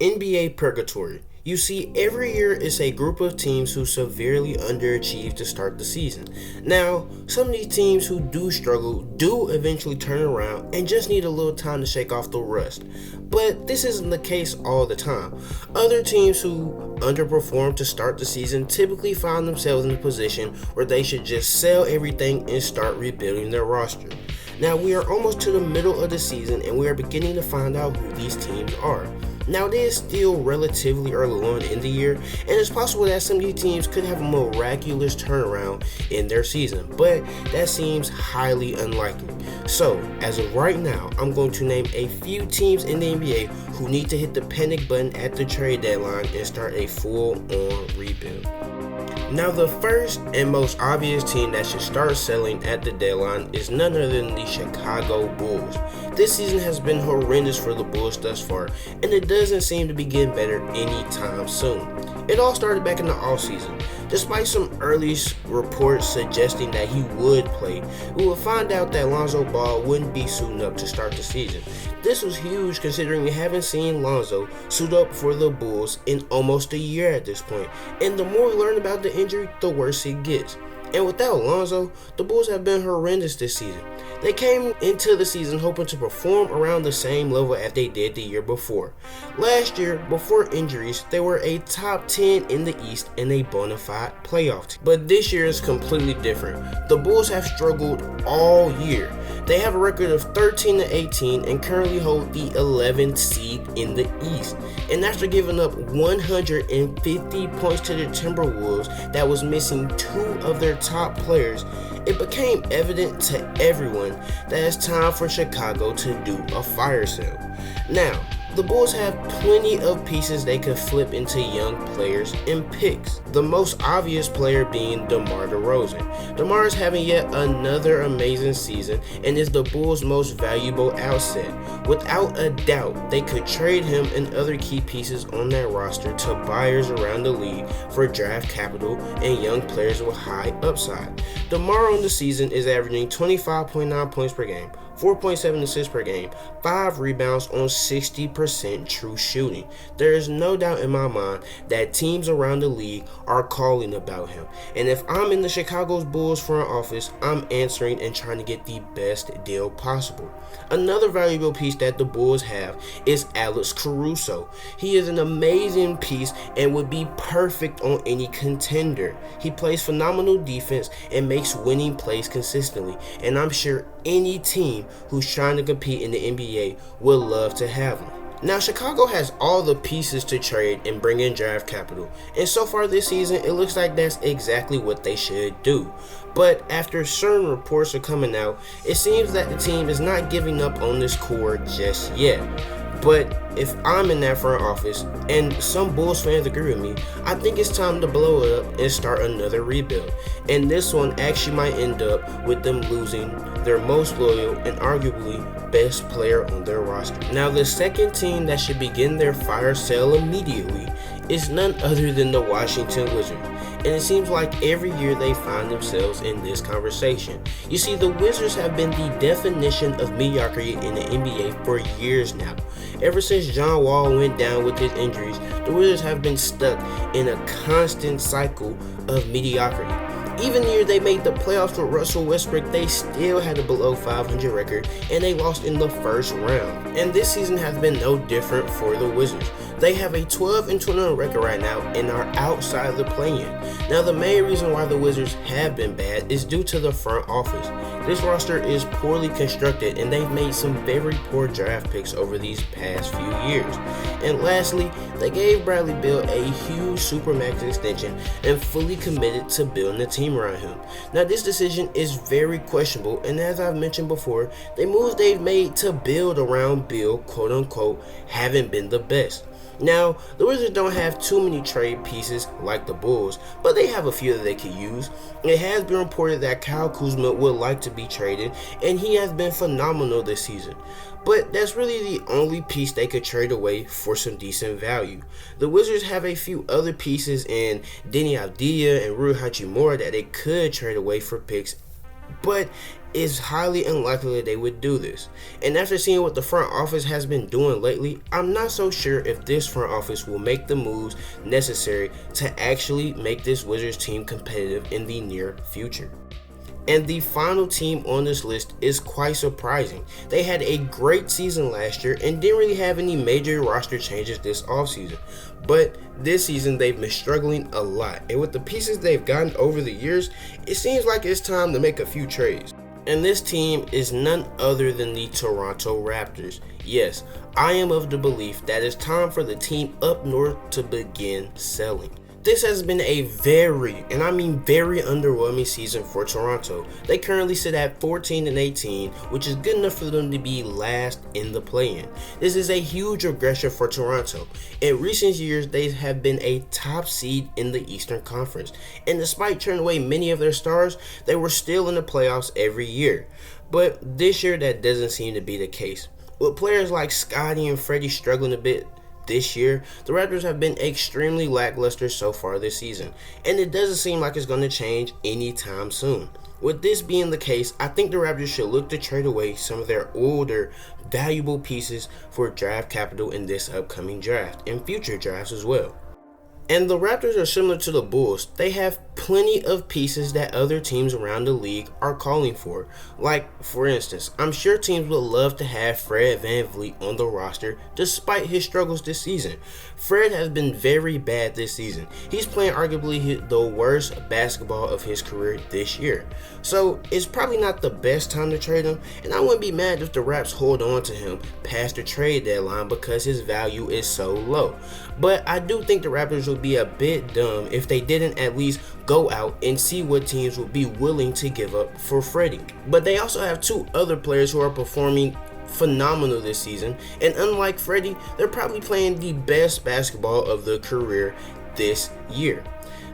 NBA purgatory. You see, every year it's a group of teams who severely underachieve to start the season. Now, some of these teams who do struggle do eventually turn around and just need a little time to shake off the rust. But this isn't the case all the time. Other teams who underperform to start the season typically find themselves in a position where they should just sell everything and start rebuilding their roster. Now, we are almost to the middle of the season and we are beginning to find out who these teams are. Now, it is still relatively early on in the year, and it's possible that some of these teams could have a miraculous turnaround in their season, but that seems highly unlikely. So, as of right now, I'm going to name a few teams in the NBA who need to hit the panic button at the trade deadline and start a full-on rebuild. Now, the first and most obvious team that should start selling at the deadline is none other than the Chicago Bulls. This season has been horrendous for the Bulls thus far, and it doesn't seem to be getting better anytime soon. It all started back in the offseason. Despite some early reports suggesting that he would play, we would find out that Lonzo Ball wouldn't be suiting up to start the season. This was huge considering we haven't seen Lonzo suit up for the Bulls in almost a year at this point, and the more we learn about the injury, the worse it gets. And without Lonzo, the Bulls have been horrendous this season. They came into the season hoping to perform around the same level as they did the year before. Last year, before injuries, they were a top 10 in the East and a bona fide playoff team. But this year is completely different. The Bulls have struggled all year. They have a record of 13-18 and currently hold the 11th seed in the East. And after giving up 150 points to the Timberwolves that was missing two of their top players, it became evident to everyone that it's time for Chicago to do a fire sale. Now, the Bulls have plenty of pieces they could flip into young players and picks. The most obvious player being DeMar DeRozan. DeMar is having yet another amazing season and is the Bulls' most valuable asset. Without a doubt, they could trade him and other key pieces on that roster to buyers around the league for draft capital and young players with high upside. DeMar on the season is averaging 25.9 points per game, 4.7 assists per game, 5 rebounds on 60% true shooting. There is no doubt in my mind that teams around the league are calling about him. And if I'm in the Chicago Bulls front office, I'm answering and trying to get the best deal possible. Another valuable piece that the Bulls have is Alex Caruso. He is an amazing piece and would be perfect on any contender. He plays phenomenal defense and makes winning plays consistently, and I'm sure any team who's trying to compete in the NBA would love to have him. Now, Chicago has all the pieces to trade and bring in draft capital, and so far this season, it looks like that's exactly what they should do. But after certain reports are coming out, it seems that the team is not giving up on this core just yet. But if I'm in that front office, and some Bulls fans agree with me, I think it's time to blow it up and start another rebuild. And this one actually might end up with them losing their most loyal and arguably best player on their roster. Now, the second team that should begin their fire sale immediately is none other than the Washington Wizards. And it seems like every year they find themselves in this conversation. You see, the Wizards have been the definition of mediocrity in the NBA for years now. Ever since John Wall went down with his injuries, the Wizards have been stuck in a constant cycle of mediocrity. Even the year they made the playoffs with Russell Westbrook, they still had a below 500 record and they lost in the first round. And this season has been no different for the Wizards. They have a 12-21 record right now and are outside the play-in. Now, the main reason why the Wizards have been bad is due to the front office. This roster is poorly constructed and they've made some very poor draft picks over these past few years. And lastly, they gave Bradley Beal a huge supermax extension and fully committed to building the team around him. Now, this decision is very questionable, and as I've mentioned before, the moves they've made to build around Beal, quote unquote, haven't been the best. Now, the Wizards don't have too many trade pieces like the Bulls, but they have a few that they could use. It has been reported that Kyle Kuzma would like to be traded, and he has been phenomenal this season. But that's really the only piece they could trade away for some decent value. The Wizards have a few other pieces in Denny Avdija and Rui Hachimura that they could trade away for picks but it's highly unlikely that they would do this. And after seeing what the front office has been doing lately, I'm not so sure if this front office will make the moves necessary to actually make this Wizards team competitive in the near future. And the final team on this list is quite surprising. They had a great season last year and didn't really have any major roster changes this offseason. But this season they've been struggling a lot. And with the pieces they've gotten over the years, it seems like it's time to make a few trades. And this team is none other than the Toronto Raptors. Yes, I am of the belief that it's time for the team up north to begin selling. This has been a very, and I mean very underwhelming season for Toronto. They currently sit at 14-18, which is good enough for them to be last in the play-in. This is a huge regression for Toronto. In recent years, they have been a top seed in the Eastern Conference, and despite turning away many of their stars, they were still in the playoffs every year. But this year, that doesn't seem to be the case. With players like Scottie and Freddie struggling a bit this year, the Raptors have been extremely lackluster so far this season, and it doesn't seem like it's going to change anytime soon. With this being the case, I think the Raptors should look to trade away some of their older, valuable pieces for draft capital in this upcoming draft, and future drafts as well. And the Raptors are similar to the Bulls. They have plenty of pieces that other teams around the league are calling for. Like, for instance, I'm sure teams would love to have Fred VanVleet on the roster despite his struggles this season. Fred has been very bad this season. He's playing arguably the worst basketball of his career this year. So it's probably not the best time to trade him, and I wouldn't be mad if the Raps hold on to him past the trade deadline because his value is so low. But I do think the Raptors would be a bit dumb if they didn't at least go out and see what teams would be willing to give up for Freddie. But they also have two other players who are performing phenomenal this season, and unlike Freddie, they're probably playing the best basketball of their career this year.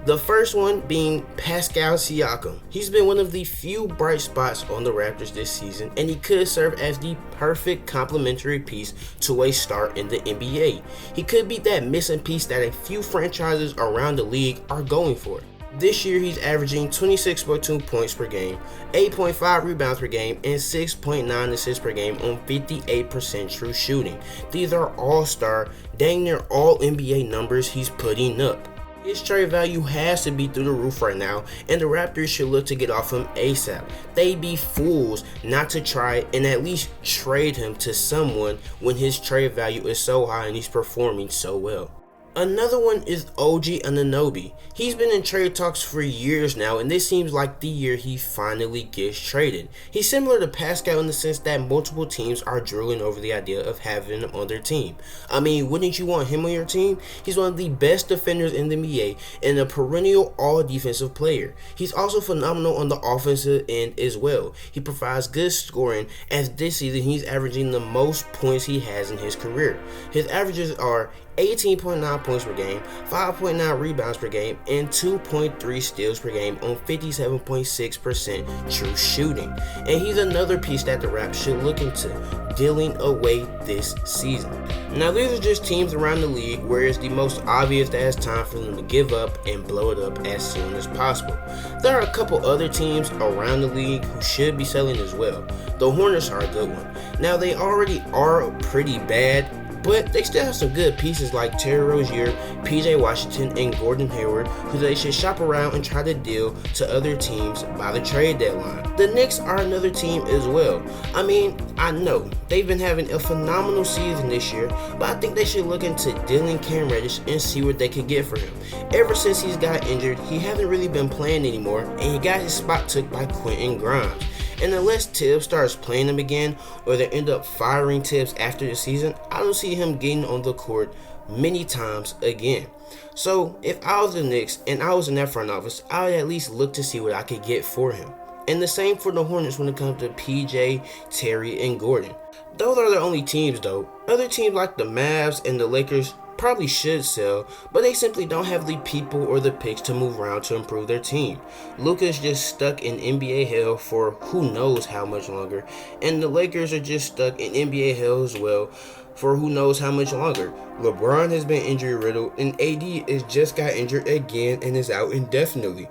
The first one being Pascal Siakam. He's been one of the few bright spots on the Raptors this season, and he could serve as the perfect complementary piece to a star in the NBA. He could be that missing piece that a few franchises around the league are going for. This year, he's averaging 26.2 points per game, 8.5 rebounds per game, and 6.9 assists per game on 58% true shooting. These are all-star, dang near all NBA numbers he's putting up. His trade value has to be through the roof right now, and the Raptors should look to get off him ASAP. They'd be fools not to try and at least trade him to someone when his trade value is so high and he's performing so well. Another one is OG Anunoby. He's been in trade talks for years now, and this seems like the year he finally gets traded. He's similar to Pascal in the sense that multiple teams are drooling over the idea of having him on their team. I mean, wouldn't you want him on your team? He's one of the best defenders in the NBA and a perennial all-defensive player. He's also phenomenal on the offensive end as well. He provides good scoring, as this season he's averaging the most points he has in his career. His averages are 18.9 points per game, 5.9 rebounds per game, and 2.3 steals per game on 57.6% true shooting. And he's another piece that the Raps should look into dealing away this season. Now, these are just teams around the league where it's the most obvious that it's time for them to give up and blow it up as soon as possible. There are a couple other teams around the league who should be selling as well. The Hornets are a good one. Now, they already are pretty bad, but they still have some good pieces like Terry Rozier, PJ Washington, and Gordon Hayward, who they should shop around and try to deal to other teams by the trade deadline. The Knicks are another team as well. I mean, I know they've been having a phenomenal season this year, but I think they should look into dealing Cam Reddish and see what they can get for him. Ever since he's got injured, he hasn't really been playing anymore, and he got his spot took by Quentin Grimes. And unless Tibbs starts playing him again, or they end up firing Tibbs after the season, I don't see him getting on the court many times again. So if I was the Knicks and I was in that front office, I would at least look to see what I could get for him. And the same for the Hornets when it comes to PJ, Terry, and Gordon. Those are their only teams though. Other teams like the Mavs and the Lakers probably should sell, but they simply don't have the people or the picks to move around to improve their team. Luka's just stuck in NBA hell for who knows how much longer, and the Lakers are just stuck in NBA hell as well for who knows how much longer. LeBron has been injury riddled, and AD is just got injured again and is out indefinitely.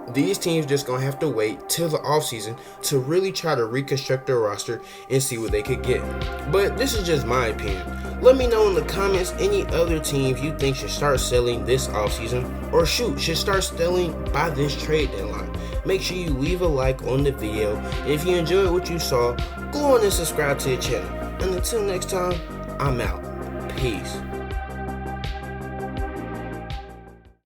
These teams just gonna have to wait till the offseason to really try to reconstruct their roster and see what they could get. But this is just my opinion. Let me know in the comments any other teams you think should start selling this offseason, or should start selling by this trade deadline. Make sure you leave a like on the video, and if you enjoyed what you saw, go on and subscribe to the channel. And until next time, I'm out. Peace.